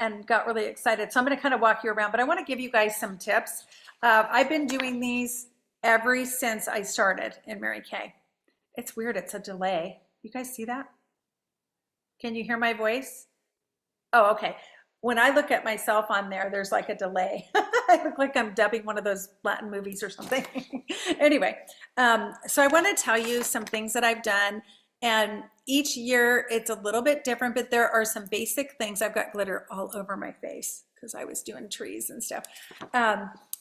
and got really excited. So I'm going to kind of walk you around, but I want to give you guys some tips. I've been doing these ever since I started in Mary Kay. It's weird. It's a delay. You guys see that? Can you hear my voice? Oh, okay. When I look at myself on there, there's like a delay. I look like I'm dubbing one of those Latin movies or something. Anyway, so I want to tell you some things that I've done. And each year it's a little bit different, but there are some basic things. I've got glitter all over my face because I was doing trees and stuff.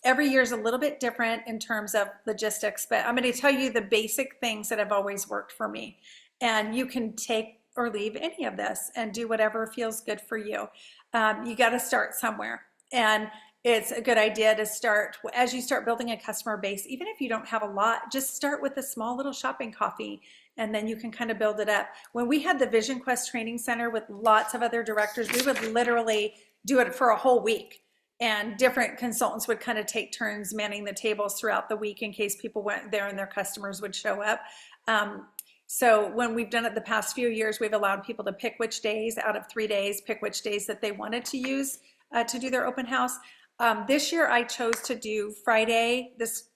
Every year is a little bit different in terms of logistics, but I'm going to tell you the basic things that have always worked for me. And you can take or leave any of this and do whatever feels good for you. You got to start somewhere. And it's a good idea to start, as you start building a customer base, even if you don't have a lot, just start with a small little shopping coffee, and then you can kind of build it up. When we had the Vision Quest Training Center with lots of other directors, we would literally do it for a whole week. And different consultants would kind of take turns manning the tables throughout the week in case people weren't there and their customers would show up. So when we've done it the past few years, we've allowed people to pick which days out of 3 days, pick which days that they wanted to use to do their open house. This year I chose to do Friday, this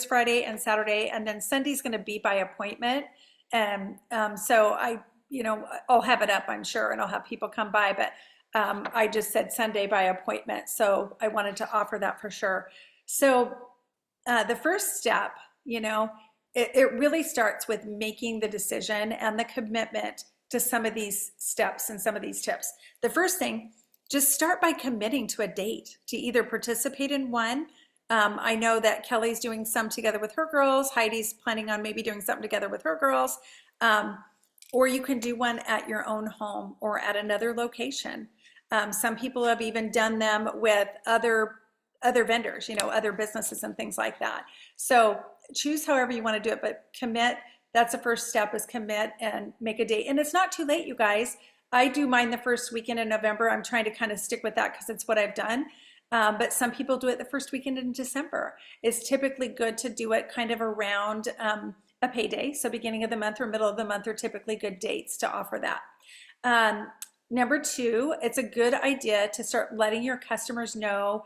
Friday and Saturday, and then Sunday's going to be by appointment. And so I'll have it up, I'm sure, and I'll have people come by, but I just said Sunday by appointment. So I wanted to offer that for sure. So the first step, it really starts with making the decision and the commitment to some of these steps and some of these tips. The first thing, just start by committing to a date to either participate in one. I know that Kelly's doing some together with her girls. Heidi's planning on maybe doing something together with her girls. Or you can do one at your own home or at another location. Some people have even done them with other vendors, other businesses and things like that. So choose however you want to do it, but commit. That's the first step, is commit and make a date. And it's not too late, you guys. I do mine the first weekend in November. I'm trying to kind of stick with that because it's what I've done. But some people do it the first weekend in December. It's typically good to do it kind of around a payday. So beginning of the month or middle of the month are typically good dates to offer that. Number two, it's a good idea to start letting your customers know,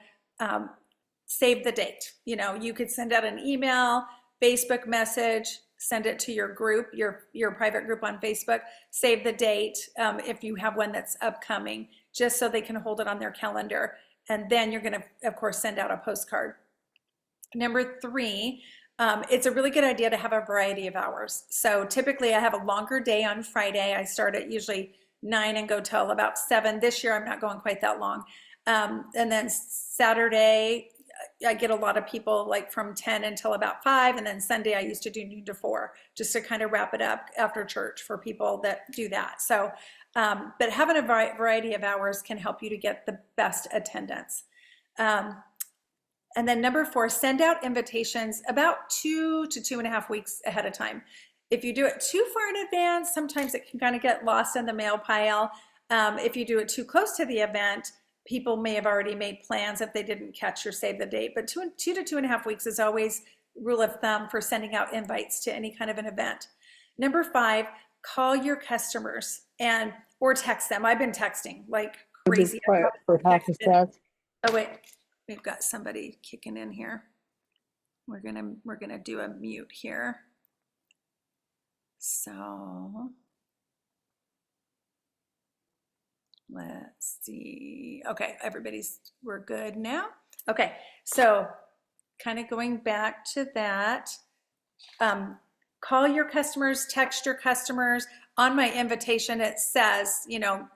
save the date. You could send out an email, Facebook message, send it to your group, your private group on Facebook, save the date if you have one that's upcoming, just so they can hold it on their calendar. And then you're going to, of course, send out a postcard. Number three, it's a really good idea to have a variety of hours. So typically I have a longer day on Friday. I start at usually 9 and go till about 7. This year I'm not going quite that long. And then Saturday, I get a lot of people like from 10 until about 5, and then Sunday I used to do noon to 4, just to kind of wrap it up after church for people that do that. So, but having a variety of hours can help you to get the best attendance. And then number 4, send out invitations about 2 to 2.5 weeks ahead of time. If you do it too far in advance, sometimes it can kind of get lost in the mail pile. If you do it too close to the event, people may have already made plans if they didn't catch or save the date. But 2 to 2.5 weeks is always rule of thumb for sending out invites to any kind of an event. Number 5, call your customers or text them. I've been texting like crazy. For half a sec. Oh wait, we've got somebody kicking in here. We're gonna do a mute here. So let's see. Okay, we're good now. Okay, so kind of going back to that, call your customers, text your customers. On my invitation, it says,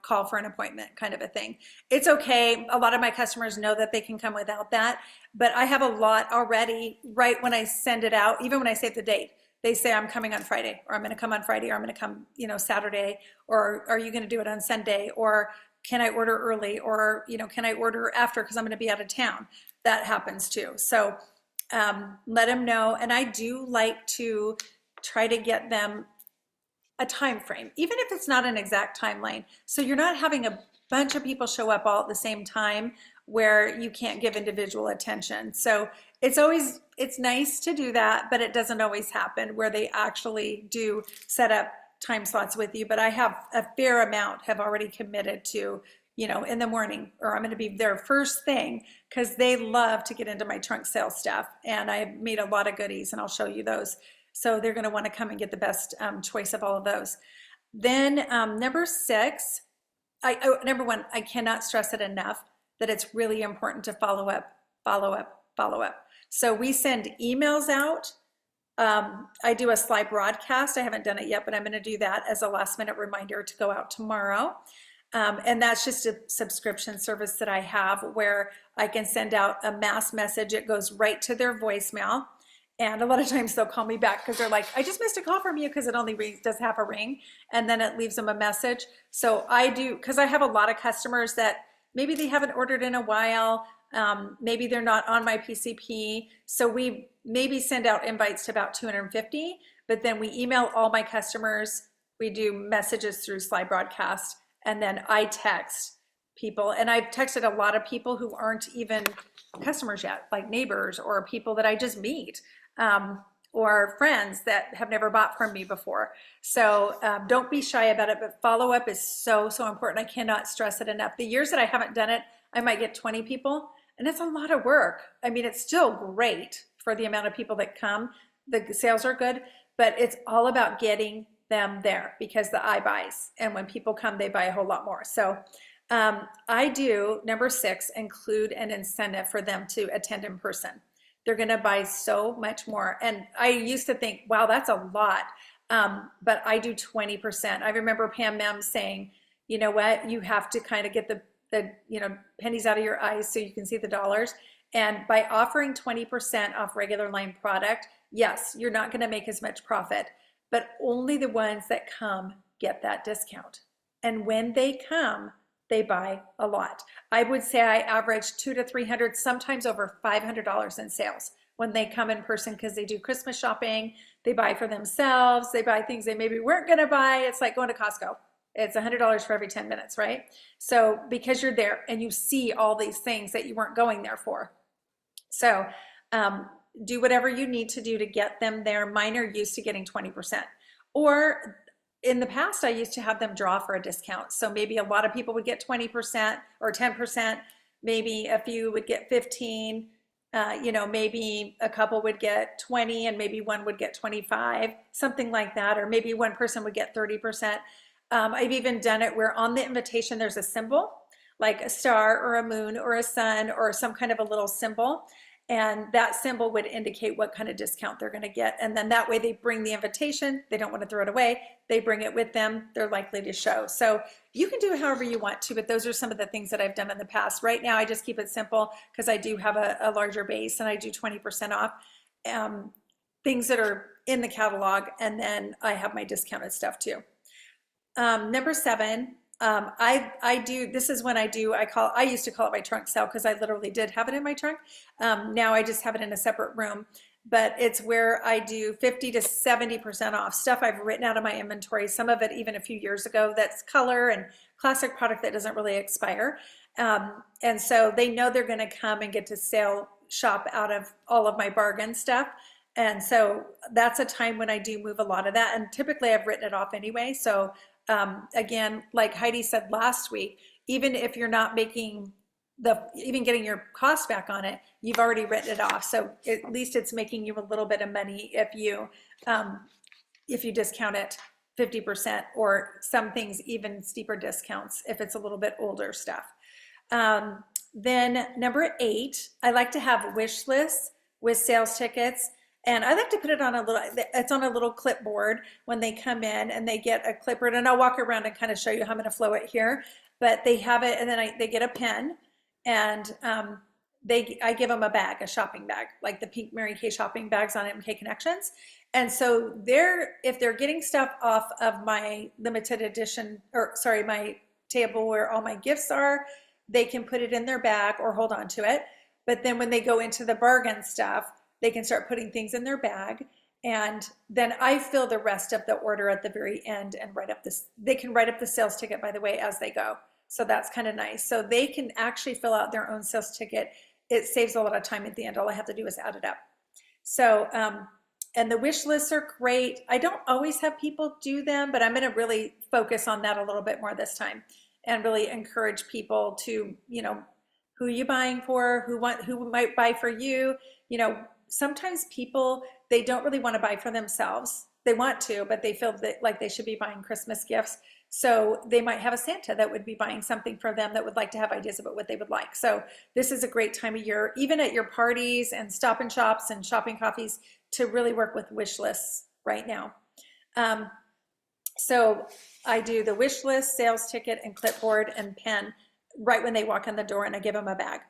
call for an appointment kind of a thing. It's okay. A lot of my customers know that they can come without that, but I have a lot already right when I send it out, even when I save the date. They say, I'm coming on Friday, or I'm going to come on Friday, or I'm going to come, Saturday, or are you going to do it on Sunday, or can I order early, or, can I order after because I'm going to be out of town? That happens too. So let them know. And I do like to try to get them a time frame, even if it's not an exact timeline. So you're not having a bunch of people show up all at the same time where you can't give individual attention. So it's nice to do that, but it doesn't always happen where they actually do set up time slots with you. But I have a fair amount have already committed to you know, in the morning, or I'm going to be there first thing, because they love to get into my trunk sale stuff. And I made a lot of goodies, and I'll show you those. So they're going to want to come and get the best choice of all of those. Then number 6, number 1, I cannot stress it enough that it's really important to follow up, follow up, follow up. So we send emails out. I do a slide broadcast. I haven't done it yet, but I'm going to do that as a last minute reminder to go out tomorrow. And that's just a subscription service that I have where I can send out a mass message. It goes right to their voicemail. And a lot of times they'll call me back because they're like, I just missed a call from you, because it only does half a ring, and then it leaves them a message. So I do, because I have a lot of customers that maybe they haven't ordered in a while. Maybe they're not on my PCP. So we maybe send out invites to about 250, but then we email all my customers. We do messages through slide broadcast, and then I text people. And I've texted a lot of people who aren't even customers yet, like neighbors or people that I just meet, or friends that have never bought from me before. So don't be shy about it, but follow up is so, so important. I cannot stress it enough. The years that I haven't done it, I might get 20 people, and it's a lot of work. I mean, it's still great for the amount of people that come. The sales are good, but it's all about getting them there, because the eye buys. And when people come, they buy a whole lot more. So I do, number 6, include an incentive for them to attend in person. They're going to buy so much more. And I used to think, wow, that's a lot. But I do 20%. I remember Pam Mem saying, you know what, you have to kind of get the pennies out of your eyes so you can see the dollars. And by offering 20% off regular line product, yes, you're not going to make as much profit, but only the ones that come get that discount. And when they come, they buy a lot. I would say I average $200 to $300, sometimes over $500 in sales when they come in person, because they do Christmas shopping, they buy for themselves, they buy things they maybe weren't going to buy. It's like going to Costco. It's $100 for every 10 minutes, right? So because you're there and you see all these things that you weren't going there for. So do whatever you need to do to get them there. Mine are used to getting 20%. Or in the past, I used to have them draw for a discount. So maybe a lot of people would get 20% or 10%. Maybe a few would get 15. Maybe a couple would get 20, and maybe one would get 25, something like that. Or maybe one person would get 30%. I've even done it where on the invitation there's a symbol, like a star or a moon or a sun or some kind of a little symbol. And that symbol would indicate what kind of discount they're going to get. And then that way they bring the invitation. They don't want to throw it away. They bring it with them. They're likely to show. So you can do it however you want to, but those are some of the things that I've done in the past. Right now, I just keep it simple because I do have a larger base, and I do 20% off things that are in the catalog. And then I have my discounted stuff too. Number 7, I do, this is when I used to call it my trunk sale, because I literally did have it in my trunk. Now I just have it in a separate room, but it's where I do 50 to 70% off stuff I've written out of my inventory, some of it even a few years ago, that's color and classic product that doesn't really expire. And so they know they're going to come and get to shop out of all of my bargain stuff. And so that's a time when I do move a lot of that. And typically I've written it off anyway. So again, like Heidi said last week, even if you're not making even getting your cost back on it, you've already written it off. So at least it's making you a little bit of money if you discount it 50%, or some things even steeper discounts if it's a little bit older stuff. Then number 8, I like to have wish lists with sales tickets. And I like to put it on it's on a little clipboard when they come in, and they get a clipboard, and I'll walk around and kind of show you how I'm going to flow it here, but they have it, and then they get a pen, and I give them a bag, a shopping bag, like the pink Mary Kay shopping bags on MK Connections. And so if they're getting stuff off of my limited edition, my table where all my gifts are, they can put it in their bag or hold on to it. But then when they go into the bargain stuff, they can start putting things in their bag, and then I fill the rest of the order at the very end and they can write up the sales ticket, by the way, as they go. So that's kind of nice. So they can actually fill out their own sales ticket. It saves a lot of time at the end. All I have to do is add it up. So, and the wish lists are great. I don't always have people do them, but I'm going to really focus on that a little bit more this time. and really encourage people to, who are you buying for, who might buy for you. Sometimes people, they don't really want to buy for themselves. They want to, but they feel that like they should be buying Christmas gifts. So they might have a Santa that would be buying something for them that would like to have ideas about what they would like. So this is a great time of year, even at your parties and stop and shops and shopping coffees, to really work with wish lists right now. So I do the wish list, sales ticket, and clipboard and pen right when they walk in the door, and I give them a bag.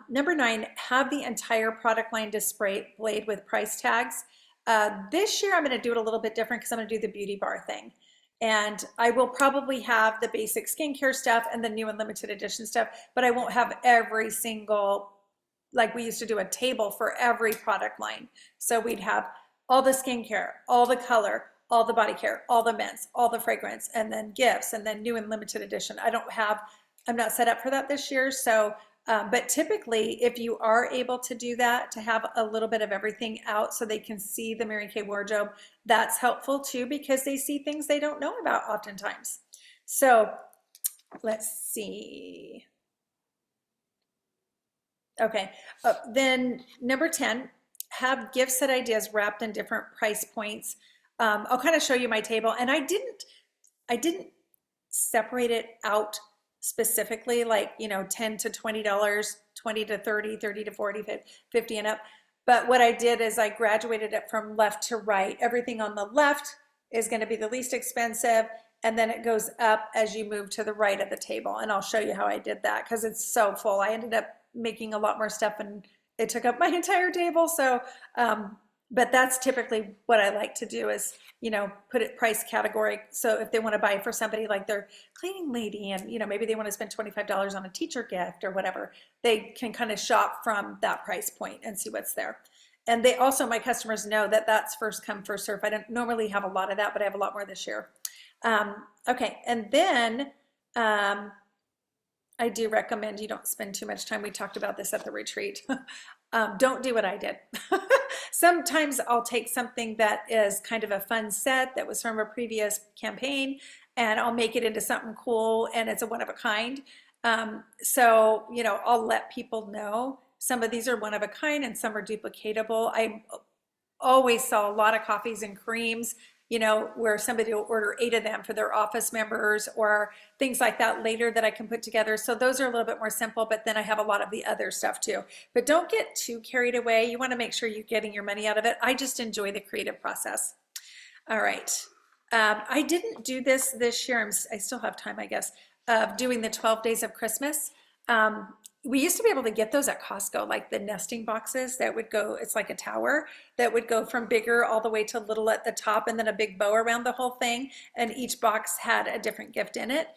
Number 9, have the entire product line displayed with price tags. This year I'm going to do it a little bit different because I'm going to do the beauty bar thing. And I will probably have the basic skincare stuff and the new and limited edition stuff, but I won't have every single, like we used to do a table for every product line. So we'd have all the skincare, all the color, all the body care, all the men's, all the fragrance, and then gifts, and then new and limited edition. I'm not set up for that this year. So, but typically if you are able to do that, to have a little bit of everything out so they can see the Mary Kay wardrobe, that's helpful too, because they see things they don't know about oftentimes. So let's see. Okay, then number 10, have gift set ideas wrapped in different price points. I'll kind of show you my table, and I didn't separate it out specifically, like, $10 to $20, 20 to 30, 30 to 40, 50 and up. But what I did is I graduated it from left to right. Everything on the left is going to be the least expensive, and then it goes up as you move to the right of the table. And I'll show you how I did that because it's so full. I ended up making a lot more stuff and it took up my entire table. So, but that's typically what I like to do is, put it price category. So if they want to buy for somebody like their cleaning lady and, maybe they want to spend $25 on a teacher gift or whatever, they can kind of shop from that price point and see what's there. And they also, my customers know that that's first come, first serve. I don't normally have a lot of that, but I have a lot more this year. Okay. And then, I do recommend you don't spend too much time. We talked about this at the retreat. Don't do what I did. Sometimes I'll take something that is kind of a fun set that was from a previous campaign, and I'll make it into something cool, and it's a one of a kind. So, I'll let people know some of these are one of a kind and some are duplicatable. I always saw a lot of coffees and creams, where somebody will order 8 of them for their office members or things like that later that I can put together. So those are a little bit more simple, but then I have a lot of the other stuff too. But don't get too carried away. You want to make sure you're getting your money out of it. I just enjoy the creative process. All right. I didn't do this year. I still have time, I guess, of doing the 12 days of Christmas. We used to be able to get those at Costco, like the nesting boxes that would go, it's like a tower that would go from bigger all the way to little at the top and then a big bow around the whole thing. And each box had a different gift in it.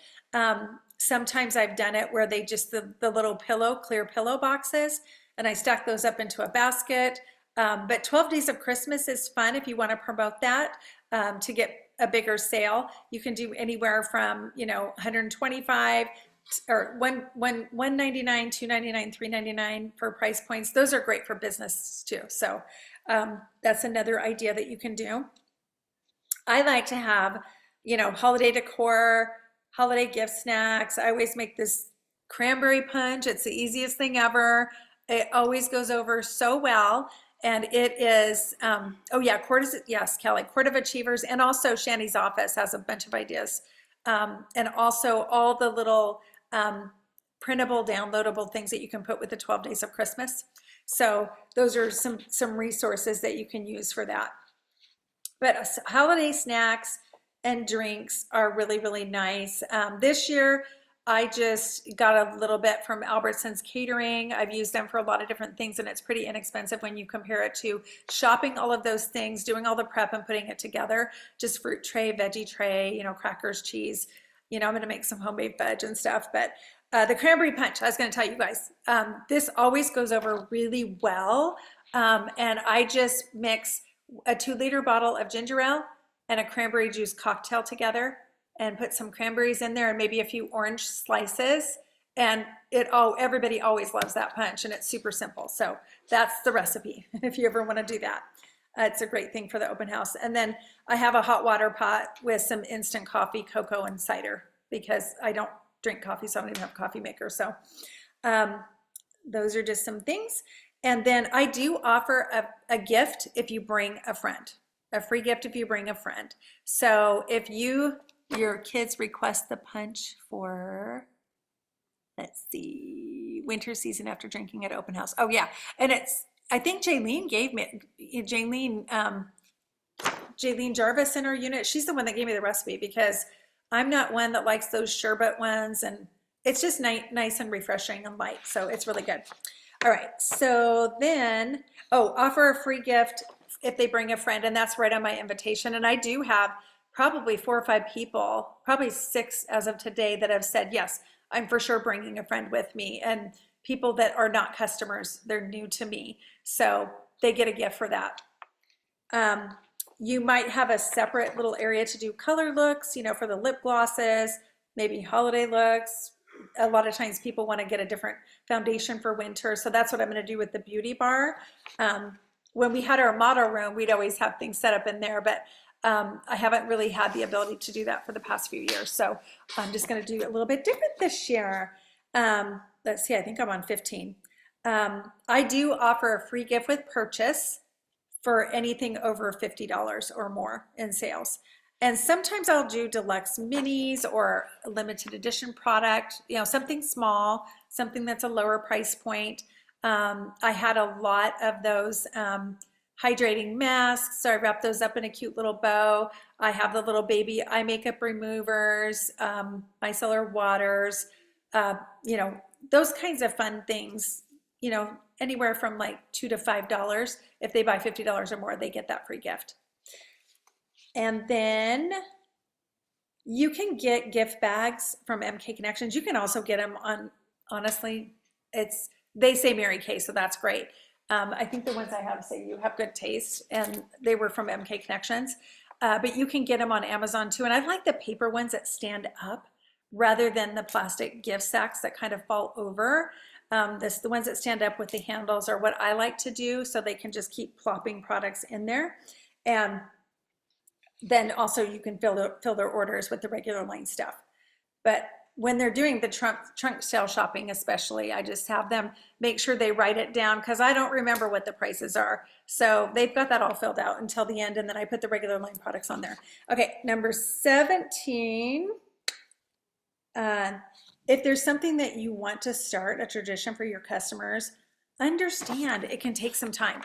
Sometimes I've done it where they just, the little clear pillow boxes, and I stack those up into a basket. But 12 Days of Christmas is fun if you want to promote that to get a bigger sale. You can do anywhere from, 125 or $199, $299, $399 for price points. Those are great for business too. So that's another idea that you can do. I like to have, holiday decor, holiday gift snacks. I always make this cranberry punch. It's the easiest thing ever. It always goes over so well. And it is, oh yeah, yes, Kelly, Court of Achievers, and also Shani's office has a bunch of ideas. And also all the little printable, downloadable things that you can put with the 12 Days of Christmas. So those are some resources that you can use for that. But holiday snacks and drinks are really, really nice. This year, I just got a little bit from Albertsons Catering. I've used them for a lot of different things, and it's pretty inexpensive when you compare it to shopping all of those things, doing all the prep and putting it together. Just fruit tray, veggie tray, crackers, cheese. I'm going to make some homemade veg and stuff. But the cranberry punch, I was going to tell you guys, this always goes over really well. And I just mix a 2-liter bottle of ginger ale and a cranberry juice cocktail together and put some cranberries in there and maybe a few orange slices. And everybody always loves that punch, and it's super simple. So that's the recipe if you ever want to do that. It's a great thing for the open house. And then I have a hot water pot with some instant coffee, cocoa, and cider because I don't drink coffee, so I don't even have a coffee maker. So those are just some things. And then I do offer a gift if you bring a friend, a free gift if you bring a friend. So if your kids request the punch for, let's see, winter season after drinking at open house. Oh yeah, and I think Jaylene gave me, Jaylene Jarvis in her unit, she's the one that gave me the recipe because I'm not one that likes those sherbet ones, and it's just nice and refreshing and light, so it's really good. All right, so then, offer a free gift if they bring a friend, and that's right on my invitation. And I do have probably 4 or 5 people, probably 6 as of today, that have said, yes, I'm for sure bringing a friend with me. And people that are not customers, they're new to me, so they get a gift for that. You might have a separate little area to do color looks, for the lip glosses, maybe holiday looks. A lot of times people want to get a different foundation for winter, so that's what I'm going to do with the beauty bar. When we had our model room, we'd always have things set up in there, but I haven't really had the ability to do that for the past few years, so I'm just going to do a little bit different this year. Let's see, I think I'm on 15. I do offer a free gift with purchase for anything over $50 or more in sales. And sometimes I'll do deluxe minis or a limited edition product, something small, something that's a lower price point. I had a lot of those hydrating masks, so I wrapped those up in a cute little bow. I have the little baby eye makeup removers, micellar waters, those kinds of fun things, anywhere from like $2 to $5. If they buy $50 or more, they get that free gift. And then you can get gift bags from MK Connections. You can also get them on, honestly, they say Mary Kay, so that's great. I think the ones I have say you have good taste, and they were from MK Connections. But you can get them on Amazon too. And I like the paper ones that stand up rather than the plastic gift sacks that kind of fall over. The ones that stand up with the handles are what I like to do, so they can just keep plopping products in there. And then also you can fill their orders with the regular line stuff. But when they're doing the trunk sale shopping especially, I just have them make sure they write it down, because I don't remember what the prices are. So they've got that all filled out until the end, and then I put the regular line products on there. Okay, number 17. If there's something that you want to start, a tradition for your customers, understand it can take some time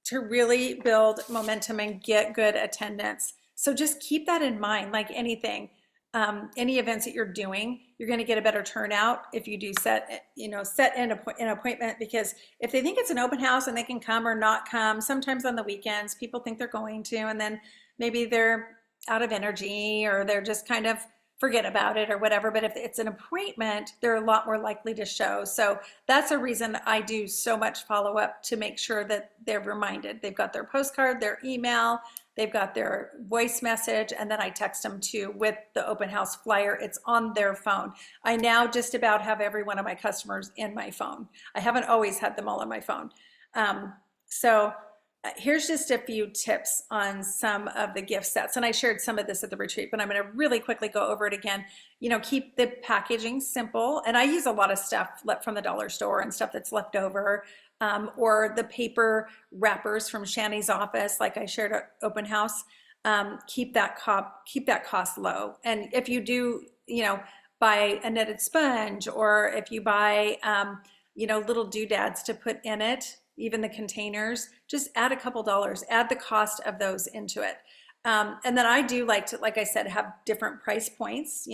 to really build momentum and get good attendance. So just keep that in mind. Like anything, any events that you're doing, you're going to get a better turnout if you do set an appointment, because if they think it's an open house and they can come or not come, sometimes on the weekends people think they're going to, and then maybe they're out of energy or they're just kind of forget about it or whatever. But if it's an appointment, they're a lot more likely to show. So that's a reason I do so much follow up, to make sure that they're reminded. They've got their postcard, their email, they've got their voice message, and then I text them too with the open house flyer. It's on their phone. I now just about have every one of my customers in my phone. I haven't always had them all on my phone. Here's just a few tips on some of the gift sets. And I shared some of this at the retreat, but I'm going to really quickly go over it again. Keep the packaging simple. And I use a lot of stuff left from the dollar store and stuff that's left over, or the paper wrappers from Shani's office, like I shared at open house. Keep that cost low. And if you do, buy a knitted sponge, or if you buy, little doodads to put in it, even the containers, just add a couple dollars, add the cost of those into it. And then I do like to, like I said, have different price points.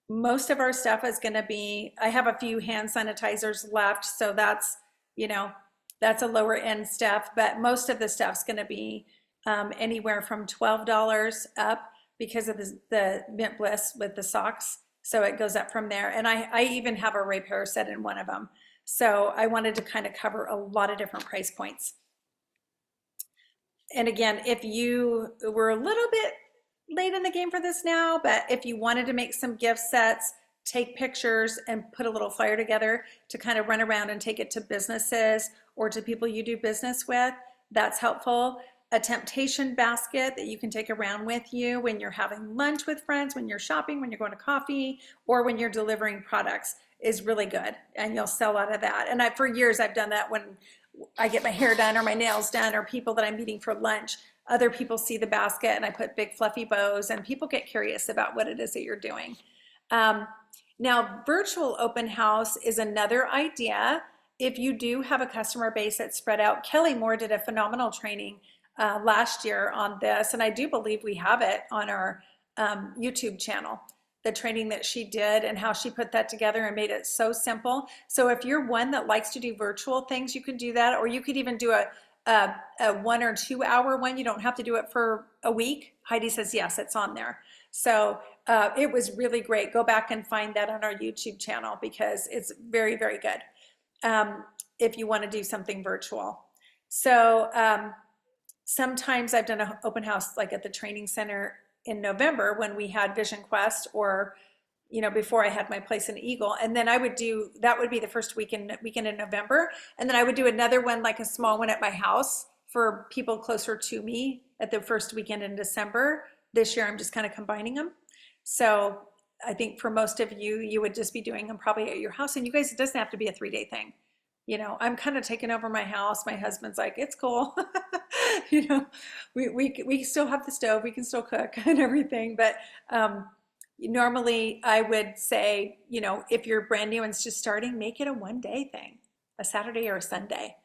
Most of our stuff is going to be, I have a few hand sanitizers left, so that's a lower end stuff, but most of the stuff's going to be anywhere from $12 up, because of the Mint Bliss with the socks. So it goes up from there. And I even have a repair set in one of them. So I wanted to kind of cover a lot of different price points. And again, if you were a little bit late in the game for this now, but if you wanted to make some gift sets, take pictures and put a little flyer together to kind of run around and take it to businesses or to people you do business with, that's helpful. a temptation basket that you can take around with you when you're having lunch with friends, when you're shopping, when you're going to coffee, or when you're delivering products is really good. And you'll sell out of that. And for years, I've done that when I get my hair done or my nails done or people that I'm meeting for lunch. Other people see the basket and I put big fluffy bows and people get curious about what it is that you're doing. Now, virtual open house is another idea. If you do have a customer base that's spread out, Kelly Moore did a phenomenal training last year on this, and I do believe we have it on our YouTube channel, the training that she did and how she put that together and made it so simple. So if you're one that likes to do virtual things, you can do that, or you could even do a 1 or 2 hour one. You don't have to do it for a week. Heidi says yes, it's on there. So it was really great. Go back and find that on our YouTube channel because it's very, very good if you want to do something virtual. So sometimes I've done an open house like at the training center in November when we had Vision Quest, or before I had my place in Eagle, and then I would do, that would be the first weekend in November, and then I would do another one, like a small one at my house for people closer to me at the first weekend in December. This year I'm just kind of combining them. So I think for most of you, you would just be doing them probably at your house, and you guys, it doesn't have to be a 3-day thing. I'm kind of taking over my house. My husband's like, it's cool. We still have the stove, we can still cook and everything. But normally I would say, if you're brand new and it's just starting, make it a 1-day thing, a Saturday or a Sunday.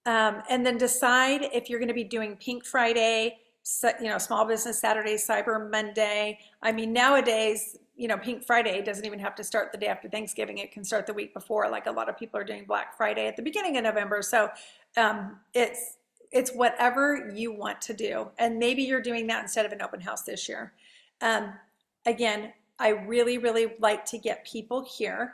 And then decide if you're going to be doing Pink Friday, Small Business Saturday, Cyber Monday. I mean, nowadays, Pink Friday doesn't even have to start the day after Thanksgiving. It can start the week before. Like a lot of people are doing Black Friday at the beginning of November. So it's whatever you want to do. And maybe you're doing that instead of an open house this year. Again, I really, really like to get people here.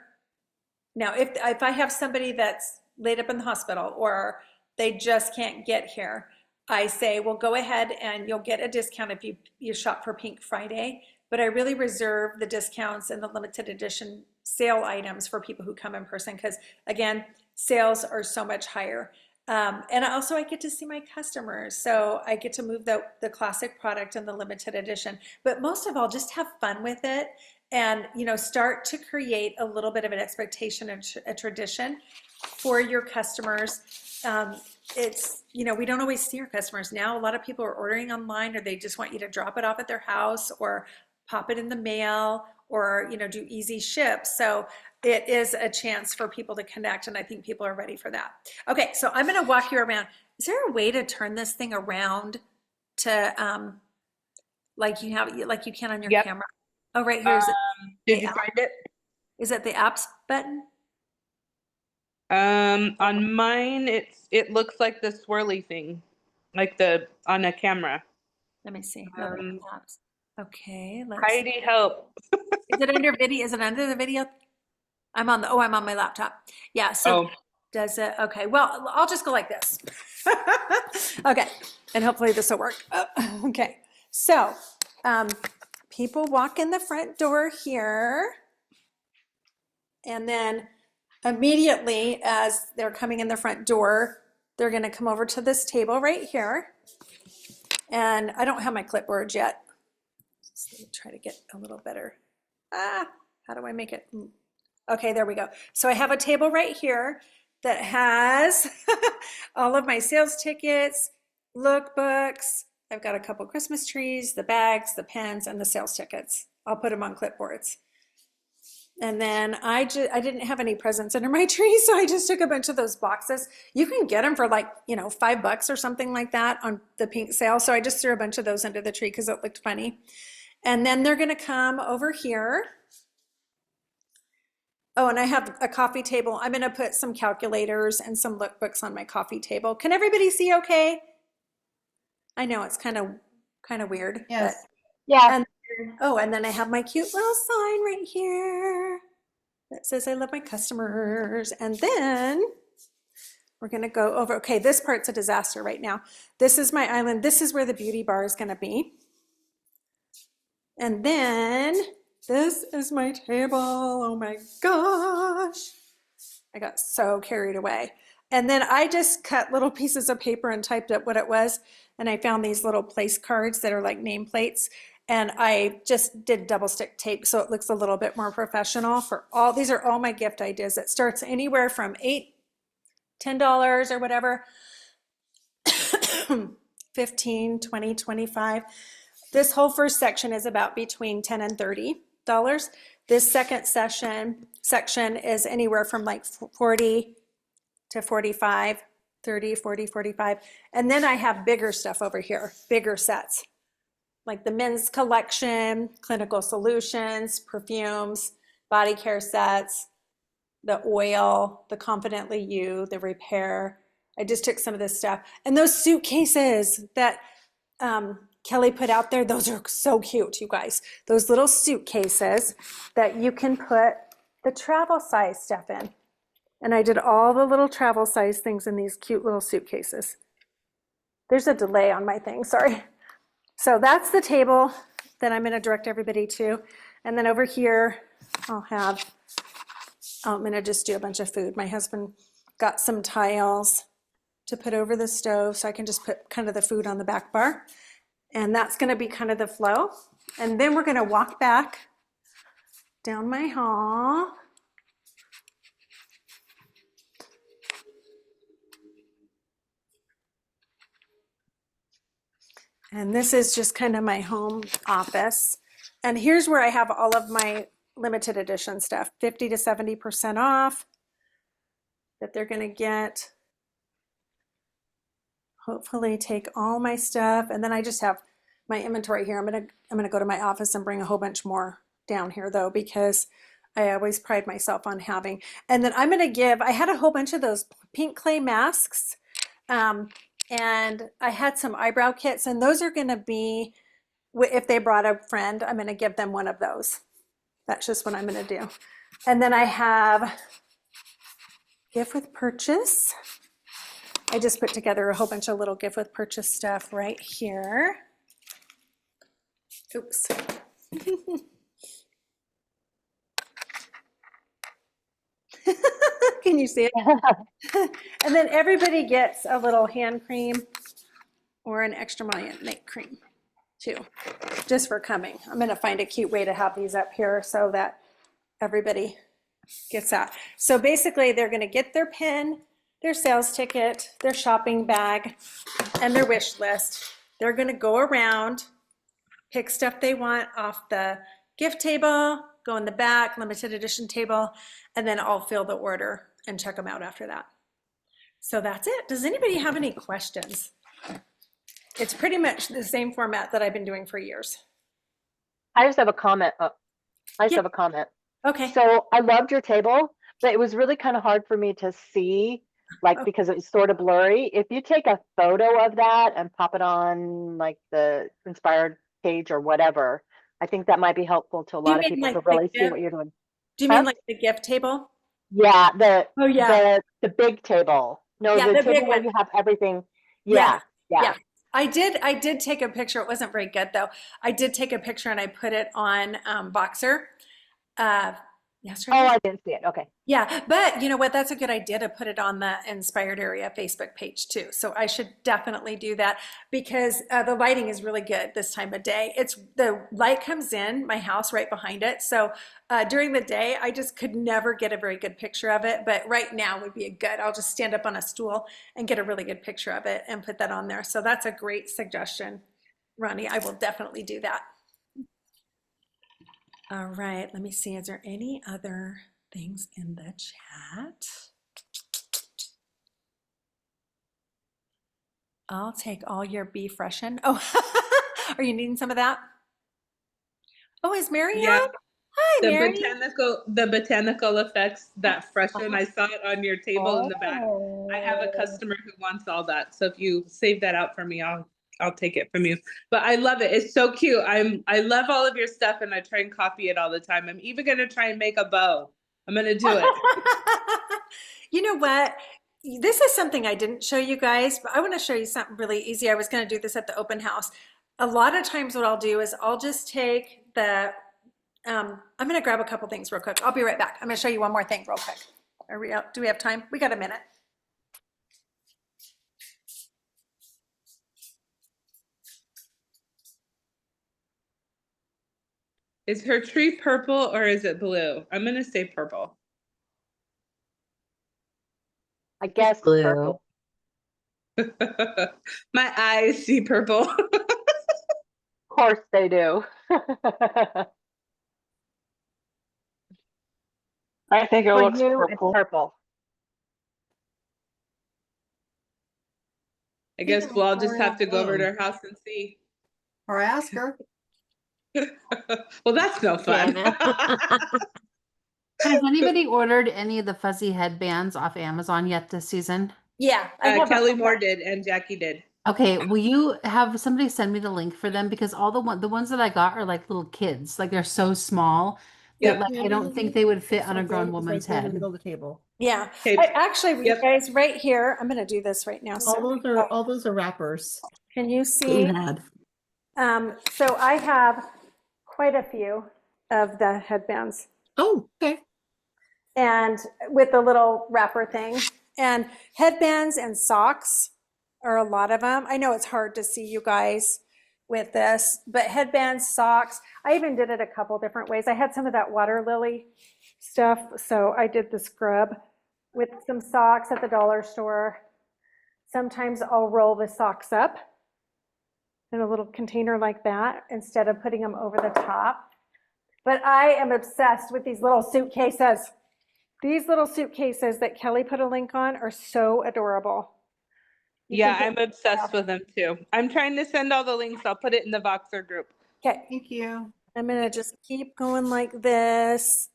Now, if I have somebody that's laid up in the hospital or they just can't get here, I say, well, go ahead and you'll get a discount if you shop for Pink Friday. But I really reserve the discounts and the limited edition sale items for people who come in person because, again, sales are so much higher. And I get to see my customers. So I get to move the classic product and the limited edition. But most of all, just have fun with it and, start to create a little bit of an expectation and a tradition for your customers. We don't always see our customers now. A lot of people are ordering online, or they just want you to drop it off at their house or pop it in the mail, or do easy ship. So it is a chance for people to connect, and I think people are ready for that. Okay, so I'm going to walk you around. Is there a way to turn this thing around to like you can on your camera? Oh, right here is it. Did you find it? Is it the apps button? On mine, it looks like the swirly thing, like on a camera. Let me see. Apps. Okay, Heidi, help. Is it under video? Is it under the video? I'm on my laptop. Yeah, so does it? Okay, well, I'll just go like this. Okay, and hopefully this will work. Okay, so people walk in the front door here, and then immediately as they're coming in the front door, they're going to come over to this table right here. And I don't have my clipboard yet. So let me try to get a little better. How do I make it? Okay, there we go. So I have a table right here that has all of my sales tickets, lookbooks. I've got a couple Christmas trees, the bags, the pens, and the sales tickets. I'll put them on clipboards. And then I didn't have any presents under my tree, so I just took a bunch of those boxes. You can get them for like, $5 or something like that on the pink sale. So I just threw a bunch of those under the tree because it looked funny. And then they're going to come over here. Oh, and I have a coffee table. I'm going to put some calculators and some lookbooks on my coffee table. Can everybody see okay? I know it's kind of weird. Yes. Yeah. And then I have my cute little sign right here that says I love my customers. And then we're going to go over, okay, this part's a disaster right now. This is my island. This is where the beauty bar is going to be. And then this is my table. Oh my gosh. I got so carried away. And then I just cut little pieces of paper and typed up what it was. And I found these little place cards that are like nameplates. And I just did double stick tape so it looks a little bit more professional for all. These are all my gift ideas. It starts anywhere from $8, $10 or whatever, 15, 20, 25. This whole first section is about between 10 and $30. This second section is anywhere from like 40 to 45, 30, 40, 45. And then I have bigger stuff over here, bigger sets, like the men's collection, clinical solutions, perfumes, body care sets, the oil, the Confidently You, the repair. I just took some of this stuff. And those suitcases that Kelly put out there, those are so cute, you guys. Those little suitcases that you can put the travel size stuff in. And I did all the little travel size things in these cute little suitcases. There's a delay on my thing, sorry. So that's the table that I'm gonna direct everybody to. And then over here, I'm gonna just do a bunch of food. My husband got some tiles to put over the stove so I can just put kind of the food on the back bar. And that's gonna be kind of the flow. And then we're gonna walk back down my hall. And this is just kind of my home office. And here's where I have all of my limited edition stuff, 50 to 70% off that they're gonna get. Hopefully take all my stuff. And then I just have my inventory here. I'm gonna go to my office and bring a whole bunch more down here though, because I always pride myself on having. And then I'm gonna I had a whole bunch of those pink clay masks. And I had some eyebrow kits, and those are gonna be, if they brought a friend, I'm gonna give them one of those. That's just what I'm gonna do. And then I have gift with purchase. I just put together a whole bunch of little gift with purchase stuff right here. Oops. Can you see it? And then everybody gets a little hand cream or an extra night cream too, just for coming. I'm gonna find a cute way to have these up here so that everybody gets that. So basically they're gonna get their pin, their sales ticket, their shopping bag, and their wish list. They're gonna go around, pick stuff they want off the gift table, go in the back, limited edition table, and then I'll fill the order and check them out after that. So that's it. Does anybody have any questions? It's pretty much the same format that I've been doing for years. I just have a comment. Yeah. Have a comment. Okay. So I loved your table, but it was really kind of hard for me to see, like, because it was sort of blurry. If you take a photo of that and pop it on like the inspired page or whatever, I think that might be helpful to a lot of people to really see what you're doing. Do you mean like the gift table? Yeah, Oh yeah, the big table. No, yeah, the the table big where one. you have everything. Yeah, Yeah. yeah. I did take a picture. It wasn't very good though. I did take a picture and I put it on Boxer yesterday. Oh, I didn't see it. Okay. Yeah, but you know what? That's a good idea to put it on the Inspired Area Facebook page too. So I should definitely do that because the lighting is really good this time of day. The light comes in my house right behind it. So during the day, I just could never get a very good picture of it. But right now would be a good. I'll just stand up on a stool and get a really good picture of it and put that on there. So that's a great suggestion, Ronnie. I will definitely do that. All right, let me see. Is there any other things in the chat? I'll take all your beef freshen. Oh, are you needing some of that? Oh, is Mary Yeah. on? Hi, The Mary. botanical effects that freshen. I saw it on your table in the back. I have a customer who wants all that. So if you save that out for me, I'll take it from you. But I love it. It's so cute. I love all of your stuff and I try and copy it all the time. I'm even gonna try and make a bow. I'm gonna do it. You know what? This is something I didn't show you guys, but I want to show you something really easy. I was going to do this at the open house. A lot of times what I'll do is I'll just take I'm going to grab a couple things real quick. I'll be right back. I'm going to show you one more thing real quick. Do we have time? We got a minute. Is her tree purple or is it blue? I'm gonna say purple. I guess Blue. purple. My eyes see purple. Of course they do. I think it For looks you, it's purple. purple. I guess we'll all just have to go over to Blue. her house and see. Or ask her. Well, that's no fun. Yeah, Has anybody ordered any of the fuzzy headbands off Amazon yet this season? Yeah, I have a Kelly couple. Moore did and Jackie did. Okay, will you have somebody send me the link for them? Because all the ones that I got are like little kids. Like they're so small that Yep. like I don't think they would fit on a grown woman's head. Middle of the table. Yeah, Okay. actually, you Yep. guys, right here, I'm gonna do this right now. All those are wrappers Can you that you see? had. So I have quite a few of the headbands Oh, okay. and with the little wrapper thing, and headbands and socks are a lot of them. I know it's hard to see you guys with this, but headbands, socks, I even did it a couple different ways. I had some of that water lily stuff, so I did the scrub with some socks at the dollar store. Sometimes I'll roll the socks up in a little container like that instead of putting them over the top. But I am obsessed with these little suitcases. These little suitcases that Kelly put a link on are so adorable. You Yeah, can I'm obsessed with them too. I'm trying to send all the links. I'll put it in the Voxer group. Okay, Thank you. I'm gonna just keep going like this.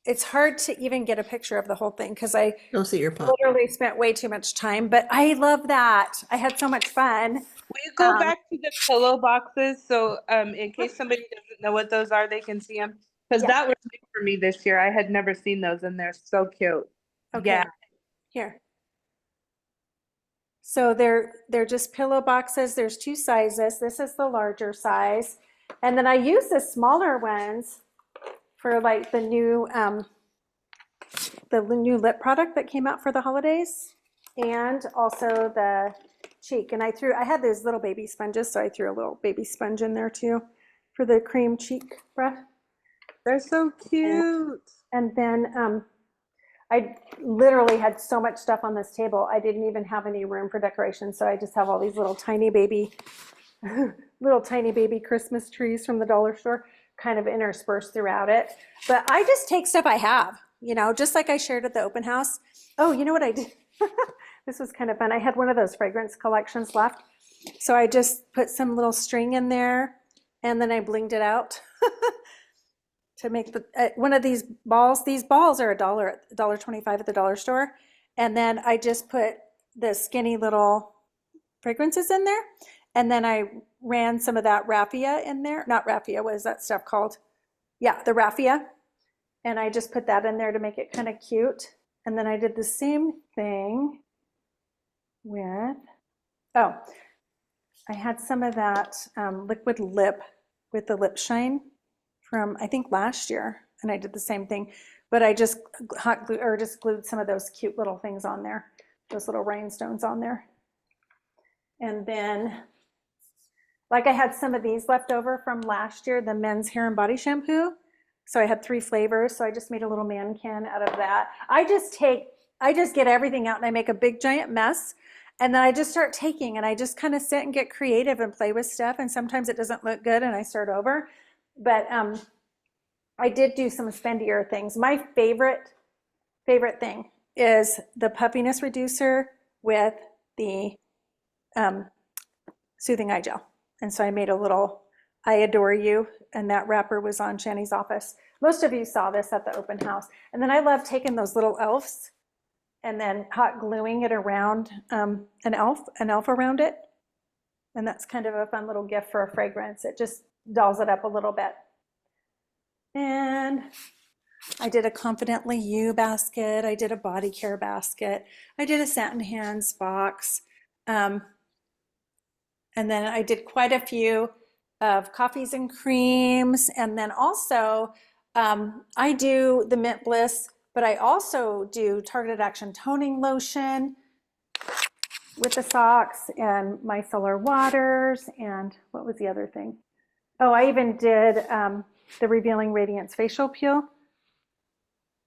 It's hard to even get a picture of the whole thing because I Go see your pup. literally spent way too much time, but I love that. I had so much fun. Will you go back to the pillow boxes so in case somebody doesn't know what those are, they can see them? Because Yeah. that was new for me this year. I had never seen those and they're so cute. Okay, Yeah. here. So they're just pillow boxes. There's two sizes. This is the larger size. And then I use the smaller ones for like the new lip product that came out for the holidays, and also the cheek. And I had those little baby sponges, so I threw a little baby sponge in there too for the cream cheek breath. They're so cute. And then I literally had so much stuff on this table. I didn't even have any room for decoration, so I just have all these little tiny baby Christmas trees from the dollar store kind of interspersed throughout it. But I just take stuff I have, just like I shared at the open house. Oh, you know what I did? This was kind of fun. I had one of those fragrance collections left. So I just put some little string in there and then I blinged it out to make one of these balls. These balls are $1.25 at the dollar store. And then I just put the skinny little fragrances in there. And then I ran some of that raffia in there. Not raffia, what is that stuff called? Yeah, the raffia. And I just put that in there to make it kind of cute. And then I did the same thing with, I had some of that liquid lip with the lip shine from, I think, last year. And I did the same thing, but I just glued some of those cute little things on there, those little rhinestones on there. And then, like, I had some of these left over from last year, the men's hair and body shampoo. So I had 3 flavors. So I just made a little mannequin out of that. I just get everything out and I make a big giant mess. And then I just start taking and I just kind of sit and get creative and play with stuff. And sometimes it doesn't look good and I start over. But I did do some spendier things. My favorite thing is the puffiness reducer with the soothing eye gel. And so I made a little I Adore You, and that wrapper was on Shani's office. Most of you saw this at the open house. And then I love taking those little elves and then hot gluing it around an elf around it. And that's kind of a fun little gift for a fragrance. It just dolls it up a little bit. And I did a Confidently You basket. I did a body care basket. I did a satin hands box. And then I did quite a few of coffees and creams. And then also I do the Mint Bliss, but I also do targeted action toning lotion with the socks and micellar waters. And what was the other thing? Oh, I even did the Revealing Radiance Facial Peel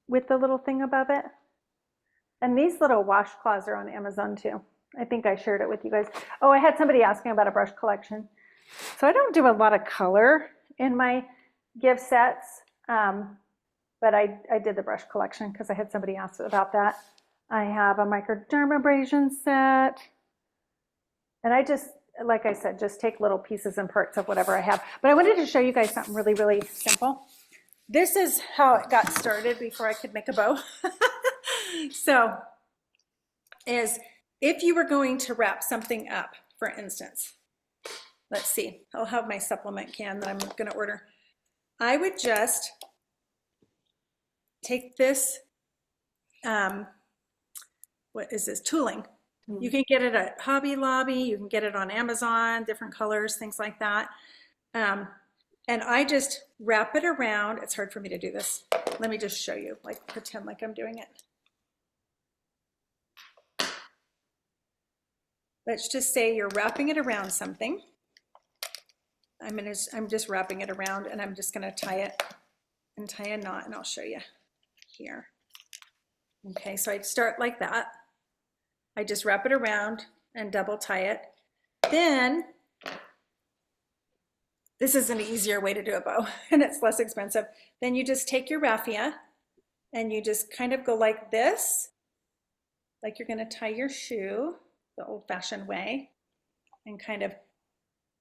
with the little thing above it. And these little washcloths are on Amazon too. I think I shared it with you guys. Oh, I had somebody asking about a brush collection. So I don't do a lot of color in my gift sets, but I did the brush collection because I had somebody ask about that. I have a microdermabrasion set. And I just, like I said, just take little pieces and parts of whatever I have. But I wanted to show you guys something really, really simple. This is how it got started before I could make a bow. So, is if you were going to wrap something up, for instance, let's see, I'll have my supplement can that I'm going to order. I would just take this, what is this, tooling. You can get it at Hobby Lobby, you can get it on Amazon, different colors, things like that. And I just wrap it around. It's hard for me to do this. Let me just show you, like pretend like I'm doing it. Let's just say you're wrapping it around something. I'm just wrapping it around, and I'm just gonna tie it and tie a knot, and I'll show you here. Okay, so I'd start like that. I just wrap it around and double tie it. Then, this is an easier way to do a bow, and it's less expensive. Then you just take your raffia and you just kind of go like this, like you're gonna tie your shoe the old-fashioned way, and kind of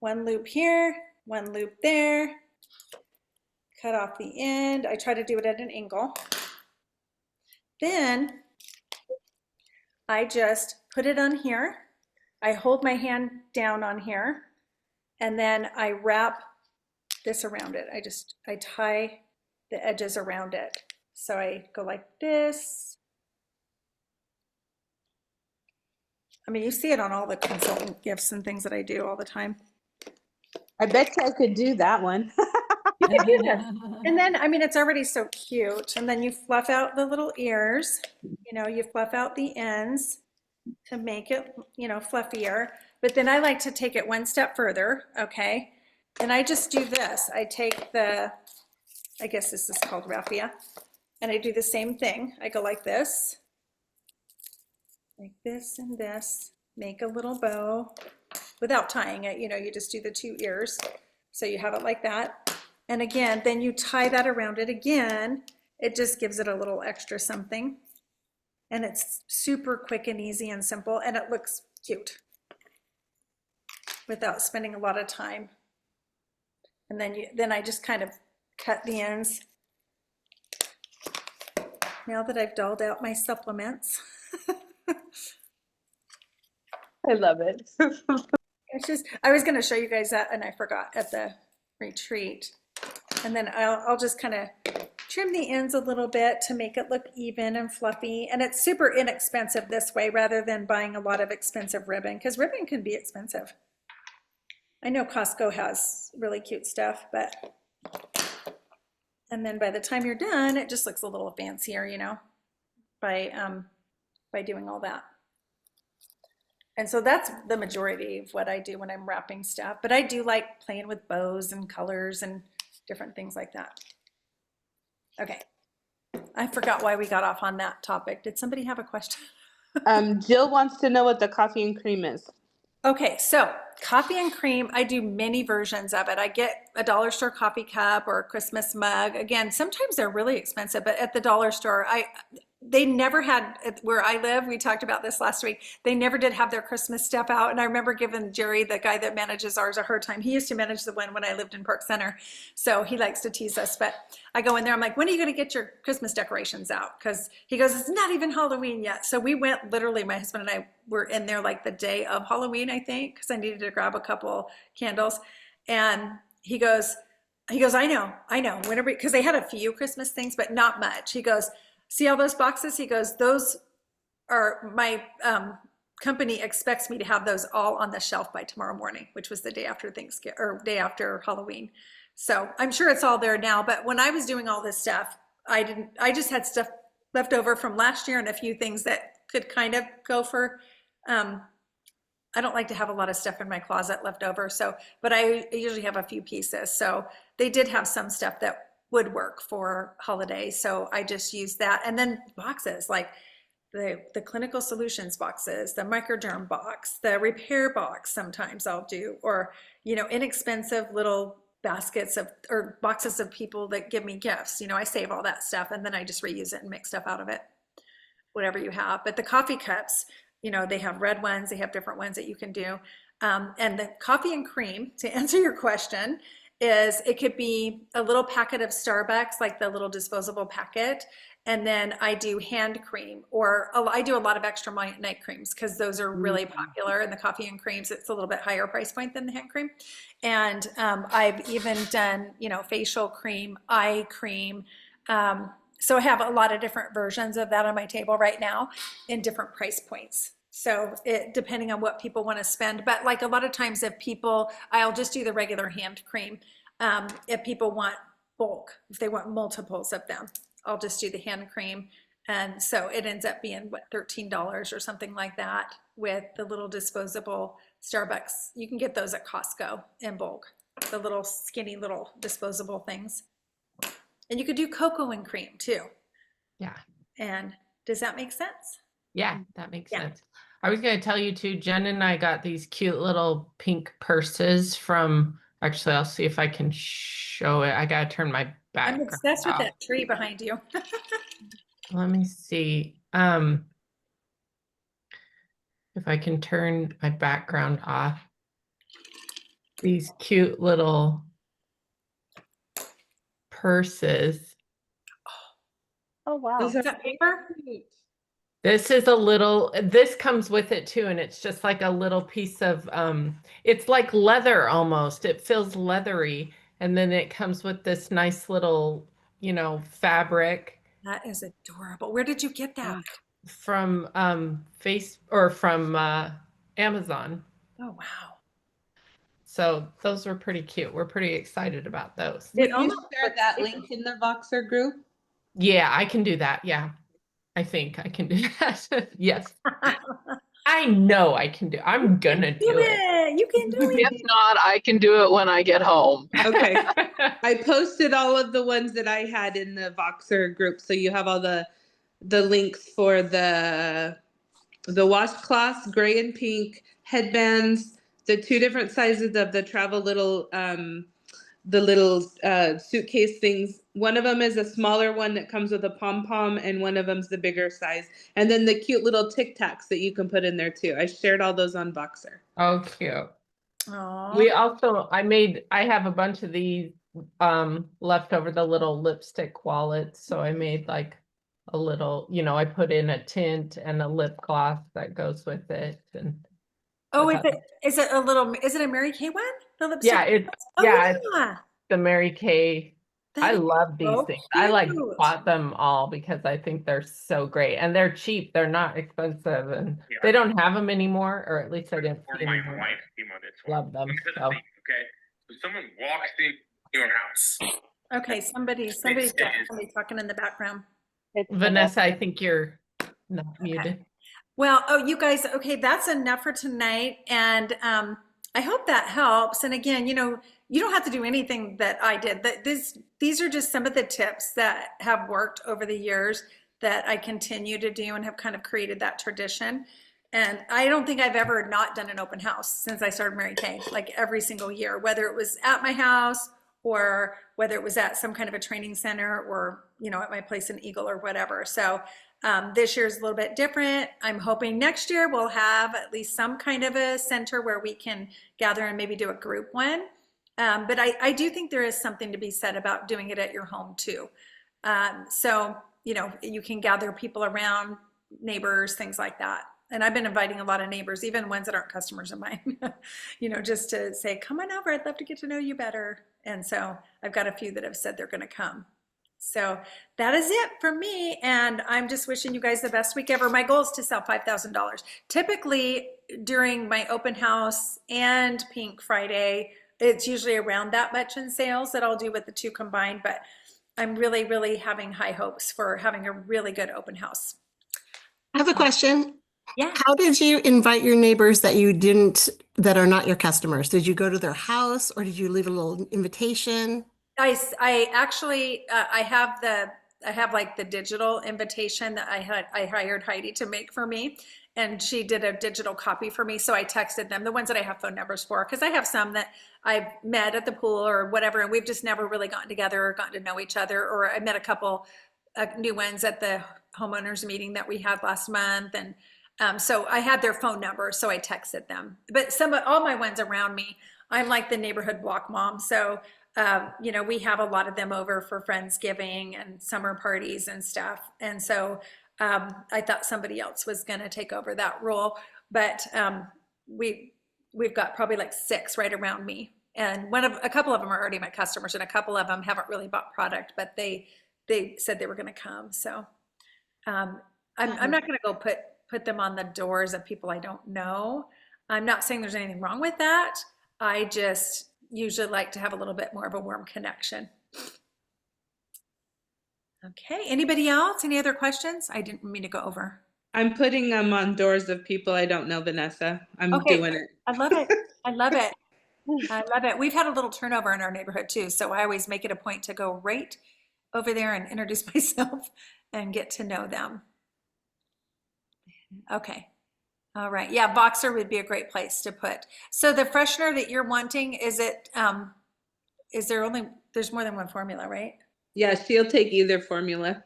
one loop here, one loop there, cut off the end. I try to do it at an angle. Then I just put it on here. I hold my hand down on here, and then I wrap this around it. I tie the edges around it. So I go like this. I mean, you see it on all the consultant gifts and things that I do all the time. I bet you I could do that one. You can do this. And then, I mean, it's already so cute. And then you fluff out the little ears, you know, you fluff out the ends to make it, you know, fluffier. But then I like to take it one step further, okay? And I just do this. I take the, I guess this is called raffia, and I do the same thing. I go like this and this, make a little bow without tying it, you know, you just do the two ears. So you have it like that. And again, then you tie that around it again. It just gives it a little extra something. And it's super quick and easy and simple, and it looks cute without spending a lot of time. And then I just kind of cut the ends. Now that I've dolled out my supplements. I love it. It's just, I was going to show you guys that, and I forgot at the retreat. And then I'll just kind of trim the ends a little bit to make it look even and fluffy. And it's super inexpensive this way rather than buying a lot of expensive ribbon, because ribbon can be expensive. I know Costco has really cute stuff, but, and then by the time you're done, it just looks a little fancier, you know, by doing all that. And so that's the majority of what I do when I'm wrapping stuff. But I do like playing with bows and colors and different things like that. Okay. I forgot why we got off on that topic. Did somebody have a question? Jill wants to know what the coffee and cream is. Okay, so coffee and cream, I do many versions of it. I get a dollar store coffee cup or a Christmas mug. Again, sometimes they're really expensive, but at the dollar store, they never had, where I live, we talked about this last week, they never did have their Christmas stuff out. And I remember giving Jerry, the guy that manages ours, a hard time. He used to manage the one when I lived in Park Center. So he likes to tease us, but I go in there, I'm like, when are you gonna get your Christmas decorations out? Because he goes, it's not even Halloween yet. So we went, literally, my husband and I were in there like the day of Halloween, I think, because I needed to grab a couple candles. And he goes, I know, whenever, because they had a few Christmas things, but not much. He goes, see all those boxes? He goes, those are my company expects me to have those all on the shelf by tomorrow morning, which was the day after Thanksgiving or day after Halloween. So I'm sure it's all there now. But when I was doing all this stuff, I just had stuff left over from last year and a few things that could kind of go for I don't like to have a lot of stuff in my closet left over. So, but I usually have a few pieces. So they did have some stuff that would work for holidays. So I just used that. And then boxes like the clinical solutions boxes, the microderm box, the repair box sometimes I'll do, or, you know, inexpensive little baskets of, or boxes of people that give me gifts. You know, I save all that stuff and then I just reuse it and make stuff out of it, whatever you have. But the coffee cups, you know, they have red ones, they have different ones that you can do. And the coffee and cream, to answer your question, is it could be a little packet of Starbucks, like the little disposable packet. And then I do hand cream, or I do a lot of extra night creams because those are really popular. And the coffee and creams, it's a little bit higher price point than the hand cream. And I've even done, you know, facial cream, eye cream. So I have a lot of different versions of that on my table right now in different price points. So it depending on what people want to spend, but like a lot of times if people, I'll just do the regular hand cream. If people want bulk, if they want multiples of them, I'll just do the hand cream. And so it ends up being what, $13 or something like that with the little disposable Starbucks. You can get those at Costco in bulk, the little skinny little disposable things. And you could do cocoa and cream too. Yeah. And does that make sense? Yeah, that makes Yeah. sense. I was going to tell you too, Jen and I got these cute little pink purses from, actually, I'll see if I can show it. I got to turn my back. I'm obsessed with that tree behind you. Let me see. If I can turn my background off. These cute little purses. Oh, wow. Those Is are that paper? cute. This is a little, this comes with it too, and it's just like a little piece of, it's like leather almost. It feels leathery, and then it comes with this nice little, you know, fabric That is adorable. Where did you get that? from Amazon. Oh, wow. So those were pretty cute. We're pretty excited about those. Would It you almost share looks that paper. link in the Voxer group? Yeah, I can do that. Yeah, I think I can do that. Yes. I know I can do. I'm gonna do it. You can do it. If not, I can do it when I get home. Okay. I posted all of the ones that I had in the Voxer group, so you have all the links for the washcloths, gray and pink, headbands, the 2 different sizes of the travel little suitcase things. One of them is a smaller one that comes with a pom-pom, and one of them's the bigger size. And then the cute little Tic Tacs that you can put in there too. I shared all those on Voxer. Oh, cute. Aw. We also, I have a bunch of these left over, the little lipstick wallets. So I made like a little, you know, I put in a tint and a lip gloss that goes with it. And Oh, I is it a Mary Kay one? The lipstick? yeah, it's Oh, it's yeah. the Mary Kay. I That is love these so things. I like cute. bought them all because I think they're so great and they're cheap. They're not expensive, and Yeah. they don't have them anymore, or at least I didn't Or see my anymore. wife came on this one. Love them. Because So. okay, so someone walks in your house. Okay, somebody's talking in the background. It's Vanessa, I think you're not muted. Well, oh, you guys, okay, that's enough for tonight. And I hope that helps. And again, you know, you don't have to do anything that I did. These are just some of the tips that have worked over the years that I continue to do and have kind of created that tradition. And I don't think I've ever not done an open house since I started Mary Kay, like every single year, whether it was at my house or whether it was at some kind of a training center or, you know, at my place in Eagle or whatever. So this year is a little bit different. I'm hoping next year we'll have at least some kind of a center where we can gather and maybe do a group one. But I do think there is something to be said about doing it at your home too. So, you know, you can gather people around, neighbors, things like that. And I've been inviting a lot of neighbors, even ones that aren't customers of mine, you know, just to say, come on over, I'd love to get to know you better. And so I've got a few that have said they're going to come. So that is it for me. And I'm just wishing you guys the best week ever. My goal is to sell $5,000. Typically during my open house and Pink Friday, it's usually around that much in sales that I'll do with the two combined, but I'm really, really having high hopes for having a really good open house. I have a question. Yeah. How did you invite your neighbors that are not your customers? Did you go to their house or did you leave a little invitation? I actually, I have like the digital invitation that I hired Heidi to make for me. And she did a digital copy for me. So I texted them, the ones that I have phone numbers for, because I have some that I've met at the pool or whatever, and we've just never really gotten together or gotten to know each other. Or I met a couple new ones at the homeowners meeting that we had last month. And so I had their phone number, so I texted them. But all my ones around me, I'm like the neighborhood block mom. So you know, we have a lot of them over for Friendsgiving and summer parties and stuff. And so I thought somebody else was going to take over that role, but we've got probably like 6 right around me, and a couple of them are already my customers, and a couple of them haven't really bought product, but they said they were going to come. So I'm not going to go put them on the doors of people I don't know. I'm not saying there's anything wrong with that. I just usually like to have a little bit more of a warm connection. Okay, anybody else? Any other questions? I didn't mean to go over. I'm putting them on doors of people I don't know, Vanessa. I'm doing it. I love it. I love it. I love it. We've had a little turnover in our neighborhood too, so I always make it a point to go right over there and introduce myself and get to know them. Okay. All right. Yeah, Voxer would be a great place to put. So the freshener that you're wanting, is there's more than one formula, right? Yeah, she'll take either formula.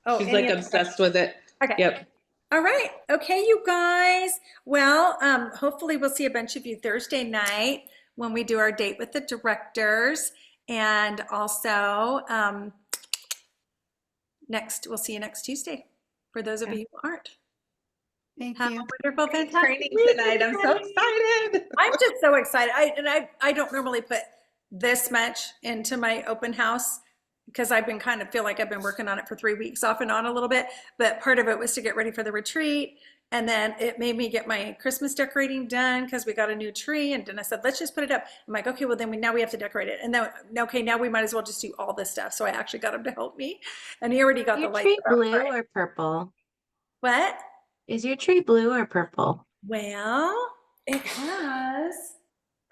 Oh, She's any like other obsessed with it. Okay. Yep. All right. Okay, you guys. Well, hopefully we'll see a bunch of you Thursday night when we do our date with the directors. And also, we'll see you next Tuesday for those of you who aren't. Thank Have you. a wonderful, fantastic Training week, tonight. I'm so excited. I'm just so excited. I don't normally put this much into my open house because I've been feel like I've been working on it for 3 weeks off and on a little bit, but part of it was to get ready for the retreat. And then it made me get my Christmas decorating done because we got a new tree, and Dennis said, let's just put it up. I'm like, okay, well then now we have to decorate it. And then, okay, now we might as well just do all this stuff. So I actually got him to help me, and he already got Your the lights tree up. blue or purple? What? Is your tree blue or purple? Well, it has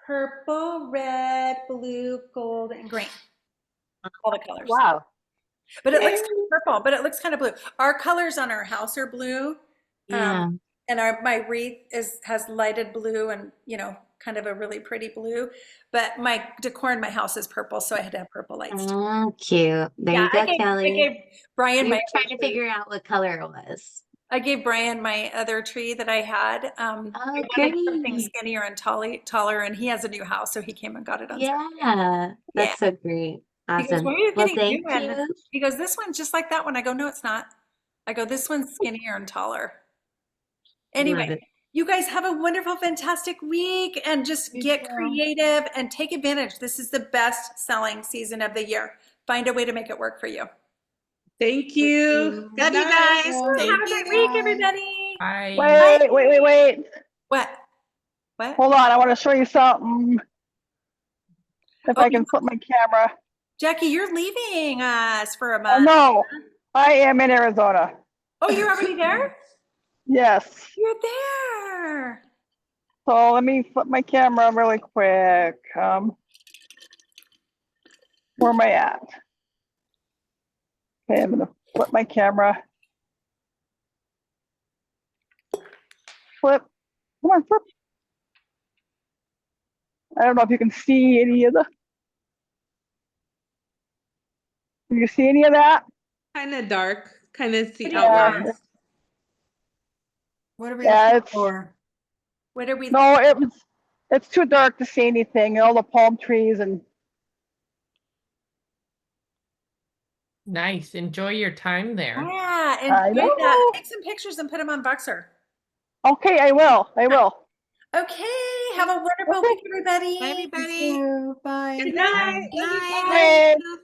purple, red, blue, gold, and green. All the colors. Wow. But it looks kind of purple, but it looks kind of blue. Our colors on our house are blue. Yeah. And my wreath has lighted blue and, kind of a really pretty blue. But my decor in my house is purple, so I had to have purple lights. Oh, cute. There Yeah, you go, I Kelly. gave Brian You're my trying to figure out what color it was. I gave Brian my other tree that I had. I wanted something great. skinnier and taller, and he has a new house, so he came and got it on Saturday. Yeah, that's so great. He goes, Awesome. "Where are you Well, getting thank new one?" you. He goes, "This one's just like that one." I go, "No, it's not." I go, "This one's skinnier and taller." Love Anyway, it. you guys have a wonderful, fantastic week, and just get creative and take advantage. This is the best selling season of the year. Find a way to make it work for you. Thank you. Love you night. guys. Have a Thank great you. week, everybody. Bye. Wait. What? What? Hold on, I want to show you something. If Oh, I can flip my camera. Jackie, you're leaving us for a Oh, month. no, I am in Arizona. Oh, you're already there? Yes. You're there. So let me flip my camera really quick. Where am I at? Okay, I'm going to flip my camera. Flip. Come on, flip. I don't know if you can see any of the. Can you see any of that? Kind of dark. Kind of see Yeah. outlines. What are we Yeah, looking it's- for? What are we? No, it's too dark to see anything. All the palm trees and Nice. Enjoy your time there. Yeah, I enjoy that. know. Take some pictures and put them on Voxer. okay, I will. Okay, have a wonderful week, everybody. Bye, everybody. Bye. Good night. Night. Bye.